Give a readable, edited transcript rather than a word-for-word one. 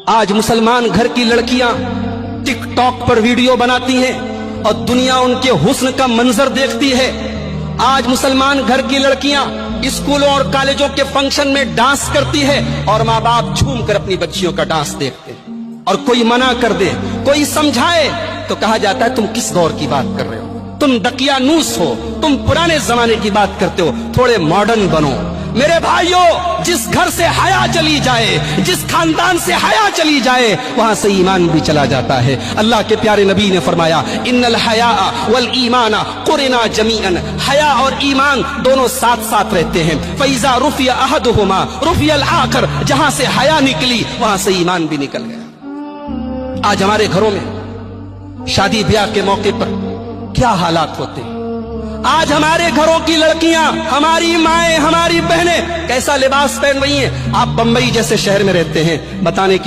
آج مسلمان گھر کی لڑکیاں ٹک ٹاک پر ویڈیو بناتی ہیں اور دنیا ان کے حسن کا منظر دیکھتی ہے۔ آج مسلمان گھر کی لڑکیاں اسکولوں اور کالجوں کے فنکشن میں ڈانس کرتی ہے اور ماں باپ جھوم کر اپنی بچیوں کا ڈانس دیکھتے ہیں، اور کوئی منع کر دے، کوئی سمجھائے تو کہا جاتا ہے تم کس دور کی بات کر رہے ہو، تم دقیانوس ہو، تم پرانے زمانے کی بات کرتے ہو، تھوڑے ماڈرن بنو۔ میرے بھائیوں، جس گھر سے حیا چلی جائے، جس خاندان سے حیا چلی جائے، وہاں سے ایمان بھی چلا جاتا ہے۔ اللہ کے پیارے نبی نے فرمایا ان الحیاء والایمان قرنا جمیعا، حیا اور ایمان دونوں ساتھ ساتھ رہتے ہیں۔ فاذا رفع احدهما رفع الاخر، جہاں سے حیا نکلی وہاں سے ایمان بھی نکل گیا۔ آج ہمارے گھروں میں شادی بیاہ کے موقع پر کیا حالات ہوتے ہیں۔ آج ہمارے گھروں کی لڑکیاں، ہماری مائیں، ہماری بہنیں کیسا لباس پہن رہی ہیں۔ آپ بمبئی جیسے شہر میں رہتے ہیں، بتانے کی